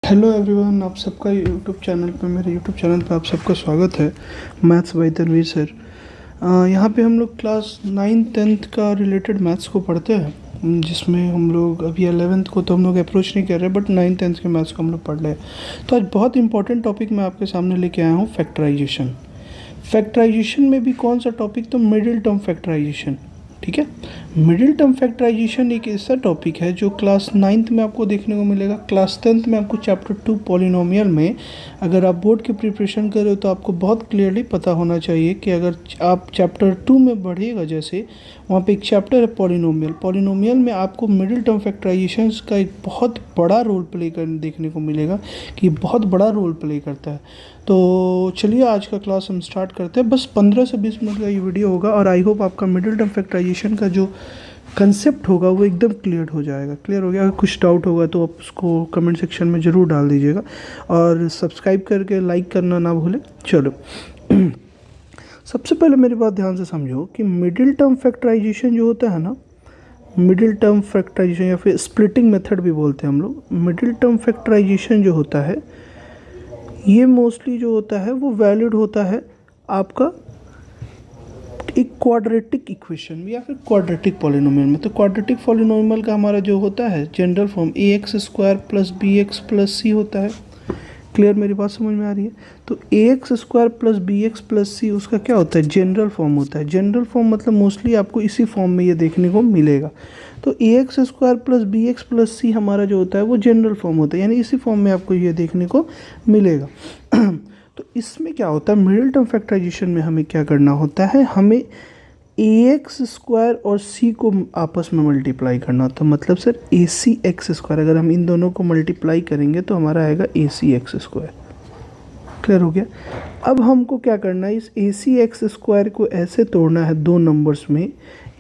Hello everyone, आप सबका YouTube channel पे मेरे यूट्यूब चैनल पे आप सबका स्वागत है। Maths by Tanveer sir. यहाँ पे हम लोग क्लास 9th-10th का रिलेटेड मैथ्स को पढ़ते हैं, जिसमें हम लोग अभी 11th को तो हम लोग अप्रोच नहीं कर रहे, बट 9th-10th के मैथ्स को हम लोग पढ़ रहे हैं। तो आज बहुत इंपॉर्टेंट टॉपिक मैं आपके सामने लेके आया हूँ, फैक्टराइजेशन। फैक्टराइजेशन में भी कौन सा टॉपिक, तो मिडिल टर्म फैक्टराइजेशन। ठीक है, मिडिल टर्म फैक्टराइजेशन एक ऐसा टॉपिक है जो क्लास 9th में आपको देखने को मिलेगा। क्लास 10th में आपको चैप्टर 2 पॉलिनोमियल में, अगर आप बोर्ड की प्रिपरेशन कर रहे हो तो आपको बहुत क्लियरली पता होना चाहिए कि अगर आप चैप्टर 2 में बढ़िएगा, जैसे वहाँ पे एक चैप्टर है पॉलिनोमियल। पॉलिनोमियल में आपको मिडिल टर्म फैक्टराइजेशन का एक बहुत बड़ा रोल प्ले कर देखने को मिलेगा, कि बहुत बड़ा रोल प्ले करता है। तो चलिए आज का क्लास हम स्टार्ट करते हैं। बस 15 से 20 मिनट का ये वीडियो होगा और आई होप आपका मिडिल टर्म फैक्टराइजेशन का जो कंसेप्ट होगा वो एकदम क्लियर हो जाएगा। क्लियर हो गया? अगर कुछ डाउट होगा तो आप उसको कमेंट सेक्शन में ज़रूर डाल दीजिएगा और सब्सक्राइब करके लाइक करना ना भूलें। चलो सबसे पहले मेरी बात ध्यान से समझो कि मिडिल टर्म फैक्टराइजेशन जो होता है ना, मिडिल टर्म फैक्टराइजेशन या फिर स्प्लिटिंग मेथड भी बोलते हैं हम लोग। मिडिल टर्म फैक्टराइजेशन जो होता है ये मोस्टली जो होता है वो वैलिड होता है आपका एक क्वाड्रेटिक इक्वेशन में या फिर क्वाड्रेटिक पॉलिनोमियल में। तो क्वाड्रेटिक पॉलिनोमियल का हमारा जो होता है general form ax² plus bx plus c होता है। क्लियर? मेरी बात समझ में आ रही है? तो ax² plus bx plus c उसका क्या होता है, जनरल फॉर्म होता है। जनरल फॉर्म मतलब मोस्टली आपको इसी फॉर्म में ये देखने को मिलेगा। तो ax² plus bx plus c हमारा जो होता है वो जनरल फॉर्म होता है, यानी इसी फॉर्म में आपको ये देखने को मिलेगा। तो इसमें क्या होता है, मिडिल टर्म फैक्टराइजेशन में हमें क्या करना होता है, हमें ax² और c को आपस में मल्टीप्लाई करना होता है। मतलब सर ac(x²), अगर हम इन दोनों को मल्टीप्लाई करेंगे तो हमारा आएगा ac(x²). क्लियर हो गया? अब हमको क्या करना है, इस ac(x²) को ऐसे तोड़ना है दो नंबर्स में।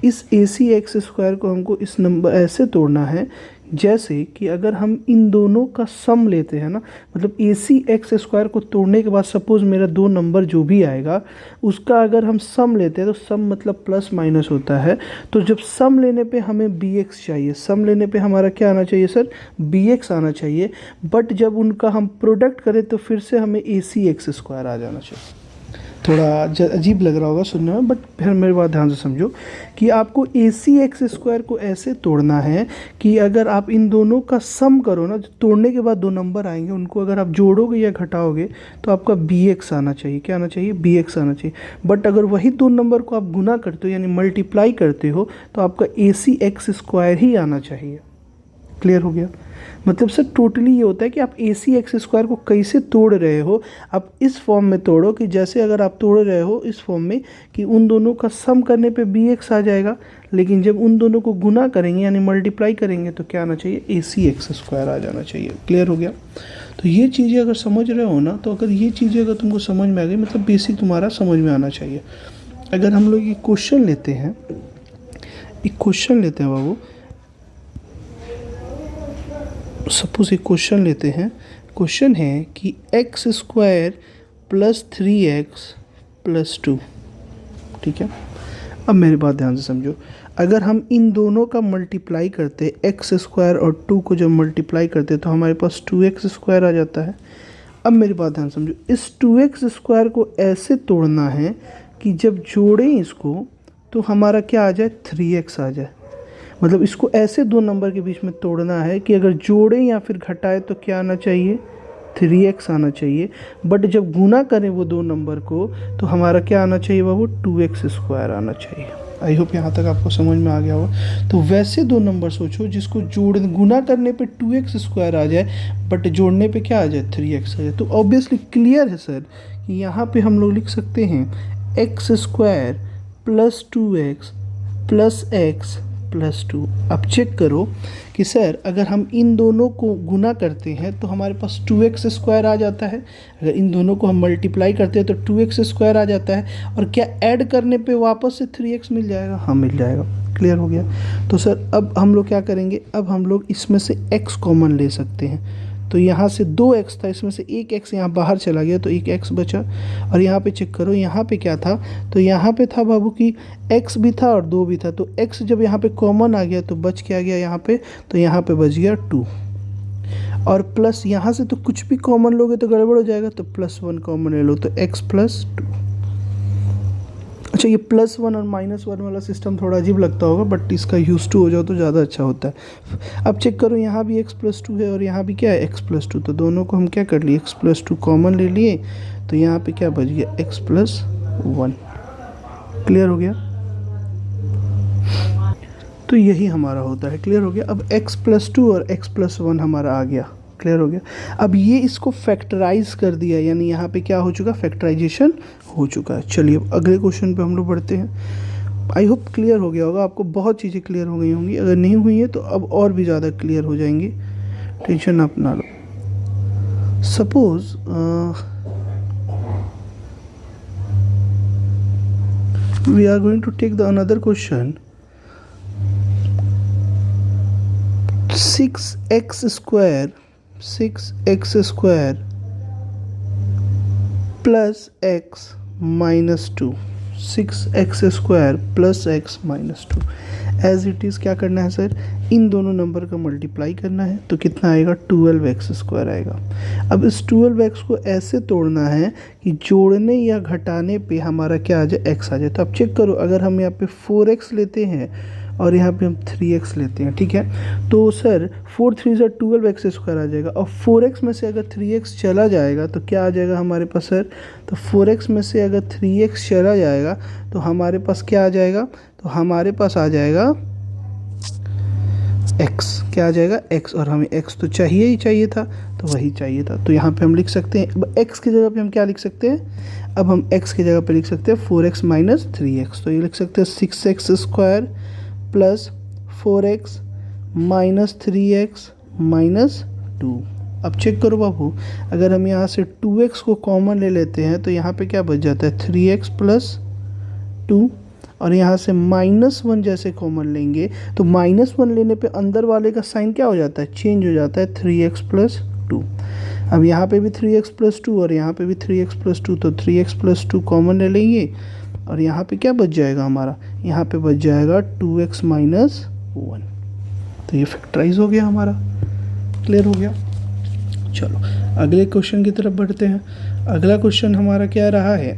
इस ac(x²) को हमको इस नंबर ऐसे तोड़ना है जैसे कि अगर हम इन दोनों का सम लेते हैं ना, मतलब ac(x²) को तोड़ने के बाद सपोज मेरा दो नंबर जो भी आएगा उसका अगर हम सम लेते हैं तो सम मतलब प्लस माइनस होता है। तो जब सम लेने पे हमें bx चाहिए, सम लेने पे हमारा क्या आना चाहिए सर, bx आना चाहिए। बट जब उनका हम प्रोडक्ट करें तो फिर से हमें ac(x²) आ जाना चाहिए। थोड़ा अजीब लग रहा होगा सुनने में, बट फिर मेरी बात ध्यान से समझो कि आपको ac(x²) को ऐसे तोड़ना है कि अगर आप इन दोनों का सम करो ना, तोड़ने के बाद दो नंबर आएंगे उनको अगर आप जोड़ोगे या घटाओगे तो आपका bx आना चाहिए। क्या आना चाहिए? bx आना चाहिए। बट अगर वही दो नंबर को आप गुना करते हो यानी मल्टीप्लाई करते हो तो आपका ac(x²) ही आना चाहिए। क्लियर हो गया? मतलब सर टोटली ये होता है कि आप ac(x²) को कैसे तोड़ रहे हो, आप इस फॉर्म में तोड़ो कि जैसे अगर आप तोड़ रहे हो इस फॉर्म में कि उन दोनों का सम करने पे bx आ जाएगा, लेकिन जब उन दोनों को गुना करेंगे यानी मल्टीप्लाई करेंगे तो क्या आना चाहिए, ac(x²) आ जाना चाहिए। क्लियर हो गया? तो ये चीज़ें अगर समझ रहे हो ना, तो अगर ये चीज़ें अगर तुमको समझ में आ गई मतलब बेसिक तुम्हारा समझ में आना चाहिए। अगर हम लोग ये क्वेश्चन लेते हैं, एक क्वेश्चन लेते हैं बाबू, सपोज एक क्वेश्चन लेते हैं। क्वेश्चन है कि x² प्लस 3x प्लस 2। ठीक है, अब मेरी बात ध्यान से समझो। अगर हम इन दोनों का मल्टीप्लाई करते, x² और 2 को जब मल्टीप्लाई करते तो हमारे पास 2x² आ जाता है। अब मेरी बात ध्यान समझो, इस 2x² को ऐसे तोड़ना है कि जब जोड़ें इसको तो हमारा क्या आ जाए, 3x आ जाए। मतलब इसको ऐसे दो नंबर के बीच में तोड़ना है कि अगर जोड़ें या फिर घटाएं तो क्या आना चाहिए, 3x आना चाहिए। बट जब गुना करें वो दो नंबर को तो हमारा क्या आना चाहिए बाबू, 2x² आना चाहिए। आई होप यहाँ तक आपको समझ में आ गया होगा। तो वैसे दो नंबर सोचो जिसको गुना करने पे 2x² आ जाए बट जोड़ने पे क्या आ जाए, 3x आ जाए। तो ऑब्वियसली क्लियर है सर कि यहाँ पे हम लोग लिख सकते हैं x² plus 2x plus x plus 2। अब चेक करो कि सर अगर हम इन दोनों को गुना करते हैं तो हमारे पास 2x² आ जाता है, अगर इन दोनों को हम मल्टीप्लाई करते हैं तो 2x² आ जाता है, और क्या ऐड करने पे वापस से 3x मिल जाएगा, हाँ मिल जाएगा। क्लियर हो गया? तो सर अब हम लोग क्या करेंगे, अब हम लोग इसमें से x कॉमन ले सकते हैं। तो यहाँ से 2x था, इसमें से एक x यहाँ बाहर चला गया तो एक x बचा। और यहाँ पे चेक करो यहाँ पे क्या था, तो यहाँ पे था बाबू कि x भी था और 2 भी था। तो x जब यहाँ पे कॉमन आ गया तो बच क्या गया यहाँ पे, तो यहाँ पे बच गया 2। और प्लस यहाँ से तो कुछ भी कॉमन लोगे तो गड़बड़ हो जाएगा, तो +1 कॉमन ले लो तो x+2। अच्छा, ये +1 और -1 वाला सिस्टम थोड़ा अजीब लगता होगा, बट इसका यूज टू हो जाओ तो ज़्यादा अच्छा होता है। अब चेक करो, यहाँ भी x+2 है और यहाँ भी क्या है x+2, तो दोनों को हम क्या कर लिए x+2 कॉमन ले लिए, तो यहाँ पे क्या बच गया x+1। क्लियर हो गया? तो यही हमारा होता है। क्लियर हो गया? अब x+2 और x+1 हमारा आ गया। क्लियर हो गया? अब ये इसको फैक्टराइज कर दिया, यानी यहाँ पे क्या हो चुका, फैक्टराइजेशन हो चुका है। चलिए अब अगले क्वेश्चन पे हम लोग बढ़ते हैं। आई होप क्लियर हो गया होगा आपको, बहुत चीज़ें क्लियर हो गई होंगी, अगर नहीं हुई है तो अब और भी ज़्यादा क्लियर हो जाएंगी, टेंशन आप ना लो। Suppose we are going to take the another question, 6x square plus x minus 2, 6x square plus x minus 2 as it is क्या करना है सर, इन दोनों नंबर का मल्टीप्लाई करना है, तो कितना आएगा 12x स्क्वायर आएगा। अब इस 12x को ऐसे तोड़ना है कि जोड़ने या घटाने पे हमारा क्या आ जाए, x आ जाए। तो अब चेक करो, अगर हम यहाँ पे 4x लेते हैं और यहाँ पे हम 3x लेते हैं, ठीक है, तो सर 4 3 से 12x स्क्वायर आ जाएगा, और 4x में से अगर 3x चला जाएगा तो क्या आ जाएगा हमारे पास सर, तो 4x में से अगर 3x चला जाएगा तो हमारे पास क्या आ जाएगा, तो हमारे पास आ जाएगा x। क्या आ जाएगा, x, और हमें x तो चाहिए ही चाहिए था, तो वही चाहिए था, तो यहाँ पे हम लिख सकते हैं, अब x की जगह पे हम क्या लिख सकते हैं, अब हम x की जगह पे लिख सकते हैं 4x माइनस 3x, तो ये लिख सकते हैं 6x square plus 4x minus 3x minus 2। अब चेक करो बाबू, अगर हम यहाँ से 2x को कॉमन ले लेते हैं तो यहाँ पे क्या बच जाता है 3x प्लस 2, और यहाँ से -1 जैसे कॉमन लेंगे तो -1 लेने पे अंदर वाले का साइन क्या हो जाता है, चेंज हो जाता है 3x प्लस 2। अब यहाँ पे भी 3x प्लस 2 और यहाँ पे भी 3x प्लस 2, तो 3x प्लस 2 कॉमन ले लेंगे और यहाँ पे क्या बच जाएगा हमारा, यहाँ पे बच जाएगा 2x माइनस 1। तो ये फैक्टराइज हो गया हमारा। क्लियर हो गया? चलो अगले क्वेश्चन की तरफ बढ़ते हैं। अगला क्वेश्चन हमारा क्या रहा है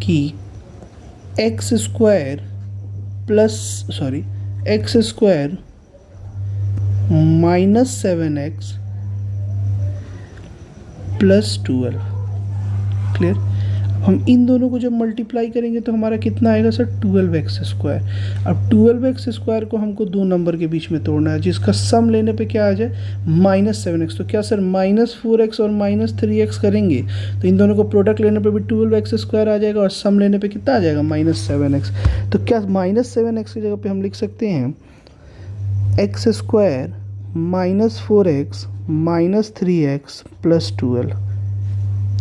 कि x square minus 7x plus 12। Clear? हम इन दोनों को जब मल्टीप्लाई करेंगे तो हमारा कितना आएगा सर, 12x स्क्वायर। अब 12x स्क्वायर को हमको दो नंबर के बीच में तोड़ना है, जिसका सम लेने पे क्या आ जाए, -7x। तो क्या सर -4x और -3x करेंगे तो इन दोनों को प्रोडक्ट लेने पे भी 12x स्क्वायर आ जाएगा, और सम लेने पे कितना आ जाएगा, -7x। तो क्या -7x की जगह पे हम लिख सकते हैं x square -4x -3x plus 12।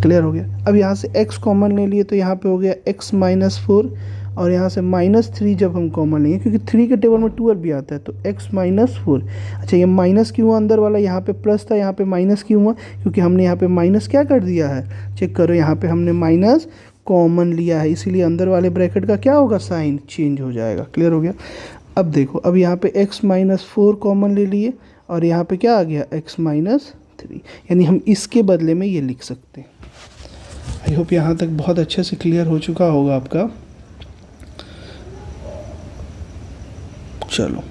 Clear हो गया? अब यहाँ से x कॉमन ले लिए तो यहाँ पे हो गया x माइनस 4, और यहाँ से -3 जब हम कॉमन लेंगे, क्योंकि 3 के टेबल में 12 भी आता है, तो x माइनस 4। अच्छा, ये माइनस क्यों हुआ, अंदर वाला यहाँ पे प्लस था, यहाँ पे माइनस क्यों हुआ, क्योंकि हमने यहाँ पे माइनस क्या कर दिया है, चेक करो, यहाँ पे हमने माइनस कॉमन लिया है, इसीलिए अंदर वाले ब्रैकेट का क्या होगा, साइन चेंज हो जाएगा। क्लियर हो गया? अब देखो, अब यहाँ पे x माइनस 4 कॉमन ले लिए और यहाँ पे क्या आ गया, x माइनस 3, यानी हम इसके बदले में ये लिख सकते हैं। आई होप यहाँ तक बहुत अच्छे से क्लियर हो चुका होगा आपका। चलो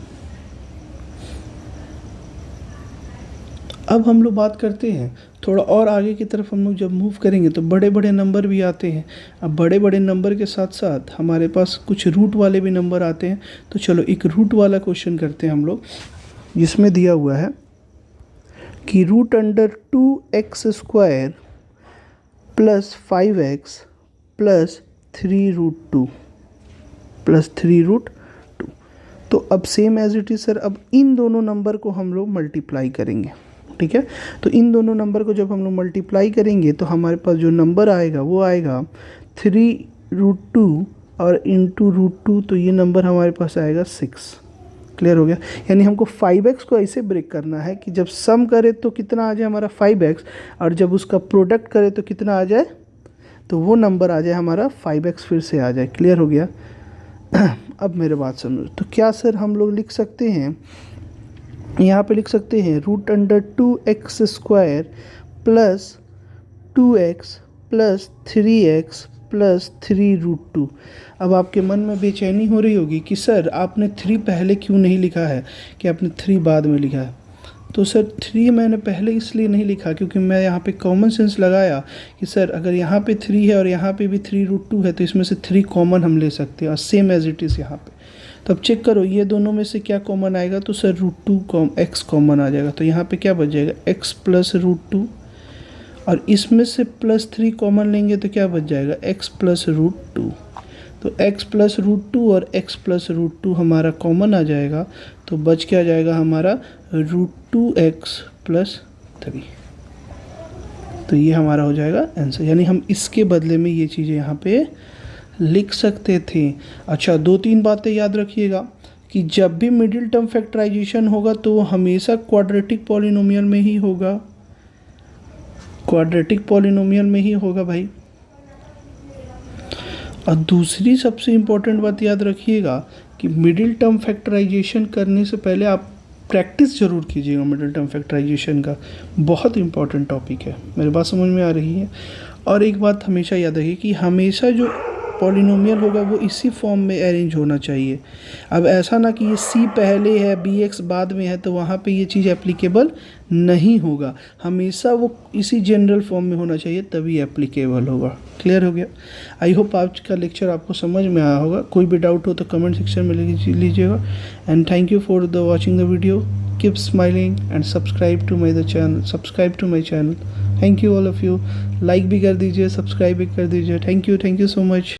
अब हम लोग बात करते हैं थोड़ा और आगे की तरफ। हम लोग जब मूव करेंगे तो बड़े बड़े नंबर भी आते हैं। अब बड़े बड़े नंबर के साथ साथ हमारे पास कुछ रूट वाले भी नंबर आते हैं। तो चलो एक रूट वाला क्वेश्चन करते हैं हम लोग, जिसमें दिया हुआ है कि √2x square plus 5x plus 3√2 plus 3√2। तो अब same as it is sir, अब इन दोनों नंबर को हम लोग मल्टीप्लाई करेंगे। ठीक है, तो इन दोनों नंबर को जब हम लोग मल्टीप्लाई करेंगे तो हमारे पास जो नंबर आएगा वो आएगा 3√2 और इंटू √2, तो ये नंबर हमारे पास आएगा 6। क्लियर हो गया? यानी हमको 5x को ऐसे ब्रेक करना है कि जब सम करे तो कितना आ जाए हमारा 5x, और जब उसका प्रोडक्ट करे तो कितना आ जाए, तो वो नंबर आ जाए हमारा 5x फिर से आ जाए। क्लियर हो गया? अब मेरे बात समझो, तो क्या सर हम लोग लिख सकते हैं यहाँ पे लिख सकते हैं √2x² plus 2x plus 3x plus 3√2। अब आपके मन में बेचैनी हो रही होगी कि सर आपने 3 पहले क्यों नहीं लिखा है, कि आपने 3 बाद में लिखा है। तो सर 3 मैंने पहले इसलिए नहीं लिखा क्योंकि मैं यहाँ पे कॉमन सेंस लगाया कि सर अगर यहाँ पे 3 है और यहाँ पे भी 3√2 है तो इसमें से 3 कॉमन हम ले सकते हैं और सेम एज इट इज़ यहाँ पे। तो अब चेक करो ये दोनों में से क्या कॉमन आएगा, तो सर x कॉमन आ जाएगा। तो यहाँ पे क्या बच जाएगा, x प्लस √2, और इसमें से +3 कॉमन लेंगे तो क्या बच जाएगा, x प्लस √2। तो x प्लस √2 और x प्लस √2 हमारा कॉमन आ जाएगा, तो बच क्या जाएगा हमारा √2x प्लस 3। तो ये हमारा हो जाएगा आंसर, यानी हम इसके बदले में ये चीज़ें यहाँ पे लिख सकते थे। अच्छा, 2-3 बातें याद रखिएगा कि जब भी मिडिल टर्म फैक्टराइजेशन होगा तो हमेशा क्वाड्रेटिक पॉलिनोमियल में ही होगा, क्वाड्रेटिक पॉलिनोमियल में ही होगा भाई। और दूसरी सबसे इम्पोर्टेंट बात याद रखिएगा कि मिडिल टर्म फैक्टराइजेशन करने से पहले आप प्रैक्टिस ज़रूर कीजिएगा। मिडिल टर्म फैक्टराइजेशन का बहुत इंपॉर्टेंट टॉपिक है, मेरी बात समझ में आ रही है। और एक बात हमेशा याद रखिए कि हमेशा जो पॉलिनोमियल होगा वो इसी फॉर्म में अरेंज होना चाहिए। अब ऐसा ना कि ये c पहले है bx बाद में है तो वहाँ पे ये चीज़ एप्लीकेबल नहीं होगा, हमेशा वो इसी जनरल फॉर्म में होना चाहिए तभी एप्लीकेबल होगा। क्लियर हो गया? आई होप आज का लेक्चर आपको समझ में आया होगा। कोई भी डाउट हो तो कमेंट सेक्शन में लीजिएगा। And thank you for the watching the video. Keep smiling and subscribe to my channel. Thank you all of you. Like भी कर दीजिए, सब्सक्राइब भी कर दीजिए। Thank you so much.